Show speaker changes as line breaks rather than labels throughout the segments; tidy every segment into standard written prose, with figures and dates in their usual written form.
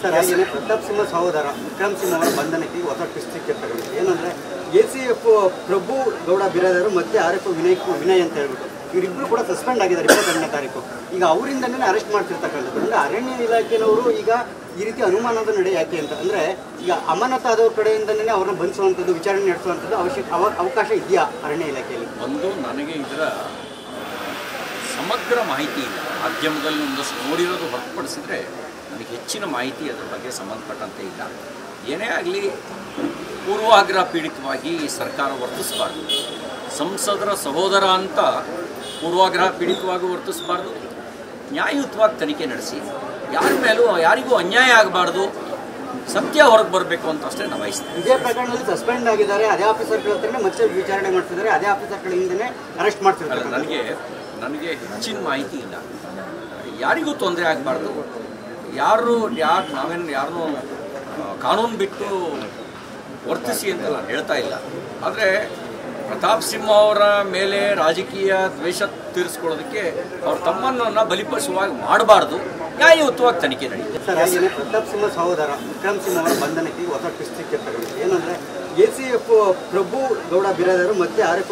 Sir ಹಾಗೆಯೇ ಪ್ರತಾಪ್ ಸಿಂಹ ಸಹೋದರ ವಿಕ್ರಮ್ ಸಿಂಹ ಅವರ ಬಂಧನಕ್ಕೆ ಹೊಸ ಟ್ವಿಸ್ಟ್ ಸಿಕ್ಕಿರ್ತಕ್ಕಂಥ ಏನಂದರೆ ACF ಪ್ರಭು ಗೌಡ ಬಿರಾದರು ಮತ್ತು RF ವಿನಯ್ ಅಂತ ಹೇಳ್ಬಿಟ್ಟು ಇವರಿಬ್ಬರು ಕೂಡ ಸಸ್ಪೆಂಡ್ ಆಗಿದ್ದಾರೆ 22ನೇ ತಾರೀಕು. ಈಗ ಅವರಿಂದನೇ ಅರೆಸ್ಟ್ ಮಾಡ್ತಿರ್ತಕ್ಕಂಥದ್ದು. ಅಂದರೆ ಅರಣ್ಯ ಇಲಾಖೆಯವರು ಈಗ ಈ ರೀತಿ ಅನುಮಾನದ ನಡೆ ಯಾಕೆ ಅಂತ ಅಂದರೆ ಈಗ ಅಮಾನತಾದವ್ರ ಕಡೆಯಿಂದನೇ ಅವ್ರನ್ನ ಬಂಧಿಸುವಂಥದ್ದು ವಿಚಾರಣೆ ನಡೆಸುವಂಥದ್ದು ಅವಕಾಶ ಇದೆಯಾ ಅರಣ್ಯ ಇಲಾಖೆಯಲ್ಲಿ?
ಒಂದು ನನಗೆ ಇದರ ಸಮಗ್ರ ಮಾಹಿತಿ ಇಲ್ಲ. ಮಾಧ್ಯಮದಲ್ಲಿ ಒಂದಷ್ಟು ನೋಡಿರೋದು ಹೊರತುಪಡಿಸಿದರೆ ನನಗೆ ಹೆಚ್ಚಿನ ಮಾಹಿತಿ ಅದರ ಬಗ್ಗೆ ಸಂಬಂಧಪಟ್ಟಂತೆ ಇಲ್ಲ. ಏನೇ ಆಗಲಿ ಪೂರ್ವಾಗ್ರಹ ಪೀಡಿತವಾಗಿ ಸರ್ಕಾರ ವರ್ತಿಸಬಾರ್ದು. ಸಂಸದರ ಸಹೋದರ ಅಂತ ಪೂರ್ವಾಗ್ರಹ ಪೀಡಿತವಾಗಿ ವರ್ತಿಸಬಾರ್ದು. ನ್ಯಾಯಯುತವಾಗಿ ತನಿಖೆ ನಡೆಸಿ ಯಾರ ಮೇಲೂ ಯಾರಿಗೂ ಅನ್ಯಾಯ ಆಗಬಾರ್ದು, ಸತ್ಯ ಹೊರಗೆ ಬರಬೇಕು ಅಂತ ಅಷ್ಟೇ ನಾವು ಬಯಸ್ತೀವಿ.
ಇದೇ ಪ್ರಕರಣದಲ್ಲಿ ಸಸ್ಪೆಂಡ್ ಆಗಿದ್ದಾರೆ, ಅದೇ ಆಫೀಸರ್ಗಳ ಹತ್ರನೇ ಮತ್ತೆ ವಿಚಾರಣೆ ಮಾಡ್ತಿದ್ದಾರೆ, ಅದೇ ಆಫೀಸರ್ಗಳಿಂದನೇ ಅರೆಸ್ಟ್ ಮಾಡ್ತಿದ್ದಾರೆ.
ನನಗೆ ಹೆಚ್ಚಿನ ಮಾಹಿತಿ ಇಲ್ಲ. ಯಾರಿಗೂ ತೊಂದರೆ ಆಗಬಾರ್ದು. ನಾವೇನು ಯಾರನ್ನೂ ಕಾನೂನು ಬಿಟ್ಟು ವರ್ತಿಸಿ ಅಂತ ನಾನು ಹೇಳ್ತಾ ಇಲ್ಲ. ಆದರೆ ಪ್ರತಾಪ್ ಸಿಂಹ ಅವರ ಮೇಲೆ ರಾಜಕೀಯ ದ್ವೇಷ ತೀರಿಸ್ಕೊಳ್ಳೋದಕ್ಕೆ ಅವ್ರ ತಮ್ಮನ್ನು ಬಲಿಪಶುವಾಗಿ ಮಾಡಬಾರ್ದು. ನ್ಯಾಯಯುತವಾಗಿ ತನಿಖೆ ನಡೆಯುತ್ತೆ.
ಸರ್ ಹಾಗೆಯೇ ಪ್ರತಾಪ್ ಸಿಂಹ ಸಹೋದರ ವಿಕ್ರಮ್ ಸಿಂಹ ಅವರ ಬಂಧನಕ್ಕೆ ಹೊಸ ಟ್ವಿಸ್ಟ್ ಸಿಕ್ಕಿರ್ತಕ್ಕಂಥ ಏನಂದರೆ ACF ಪ್ರಭು ಗೌಡ ಬಿರಾದರು ಮತ್ತು RF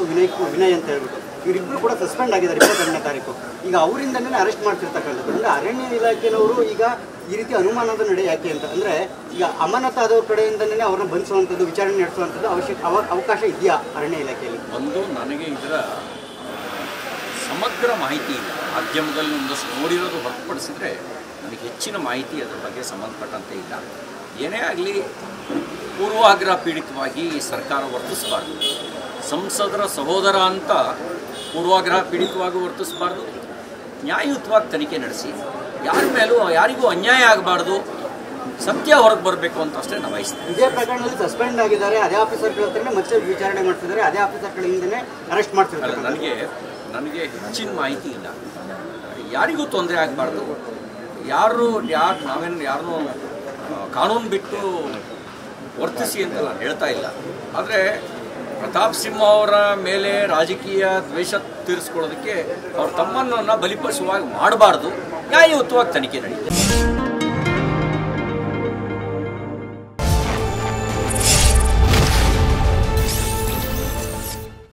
ವಿನಯ್ ಅಂತ ಹೇಳ್ಬಿಟ್ಟು ಇವರಿಬ್ಬರು ಕೂಡ ಸಸ್ಪೆಂಡ್ ಆಗಿದ್ದಾರೆ 22ನೇ ತಾರೀಕು. ಈಗ ಅವರಿಂದನೇ ಅರೆಸ್ಟ್ ಮಾಡ್ತಿರ್ತಕ್ಕಂಥದ್ದು. ಅಂದರೆ ಅರಣ್ಯ ಇಲಾಖೆಯವರು ಈಗ ಈ ರೀತಿ ಅನುಮಾನದ ನಡೆ ಯಾಕೆ ಅಂತ ಅಂದರೆ ಈಗ ಅಮಾನತಾದವ್ರ ಕಡೆಯಿಂದನೇ ಅವ್ರನ್ನ ಬಂಧಿಸುವಂಥದ್ದು ವಿಚಾರಣೆ ನಡೆಸುವಂಥದ್ದು ಅವಕಾಶ ಇದೆಯಾ ಅರಣ್ಯ ಇಲಾಖೆಯಲ್ಲಿ?
ಒಂದು ನನಗೆ ಇದರ ಸಮಗ್ರ ಮಾಹಿತಿ ಇಲ್ಲ. ಮಾಧ್ಯಮದಲ್ಲಿ ಒಂದಷ್ಟು ನೋಡಿರೋದು ಹೊರತುಪಡಿಸಿದರೆ ನನಗೆ ಹೆಚ್ಚಿನ ಮಾಹಿತಿ ಅದರ ಬಗ್ಗೆ ಸಂಬಂಧಪಟ್ಟಂತೆ ಇಲ್ಲ. ಏನೇ ಆಗಲಿ ಪೂರ್ವಾಗ್ರಹ ಪೀಡಿತವಾಗಿ ಸರ್ಕಾರ ವರ್ತಿಸಬಾರ್ದು. ಸಂಸದರ ಸಹೋದರ ಅಂತ ಪೂರ್ವಾಗ್ರಹ ಪೀಡಿತವಾಗಿ ವರ್ತಿಸಬಾರ್ದು. ನ್ಯಾಯಯುತವಾಗಿ ತನಿಖೆ ನಡೆಸಿ ಯಾರ ಮೇಲೂ ಯಾರಿಗೂ ಅನ್ಯಾಯ ಆಗಬಾರ್ದು, ಸತ್ಯ ಹೊರಗೆ ಬರಬೇಕು ಅಂತ ಅಷ್ಟೇ ನಾವು ಬಯಸ್ತೀವಿ.
ಇದೇ ಪ್ರಕರಣದಲ್ಲಿ ಸಸ್ಪೆಂಡ್ ಆಗಿದ್ದಾರೆ, ಅದೇ ಆಫೀಸರ್ಗಳ ಹತ್ರನೇ ಮತ್ತೆ ವಿಚಾರಣೆ ಮಾಡ್ತಿದ್ದಾರೆ, ಅದೇ ಆಫೀಸರ್ಗಳಿಂದನೇ ಅರೆಸ್ಟ್ ಮಾಡ್ತಿದ್ದಾರೆ.
ನನಗೆ ಹೆಚ್ಚಿನ ಮಾಹಿತಿ ಇಲ್ಲ. ಯಾರಿಗೂ ತೊಂದರೆ ಆಗಬಾರ್ದು. ನಾವೇನು ಯಾರನ್ನೂ ಕಾನೂನು ಬಿಟ್ಟು ವರ್ತಿಸಿ ಅಂತ ನಾನು ಹೇಳ್ತಾ ಇಲ್ಲ. ಆದರೆ ಪ್ರತಾಪ್ ಸಿಂಹ ಅವರ ಮೇಲೆ ರಾಜಕೀಯ ದ್ವೇಷ ತೀರಿಸ್ಕೊಳ್ಳೋದಕ್ಕೆ ಅವ್ರ ತಮ್ಮನ್ನು ಬಲಿಪಶುವಾಗಿ ಮಾಡಬಾರ್ದು. ನ್ಯಾಯಯುತವಾಗಿ ತನಿಖೆ ನಡೆಯುತ್ತೆ.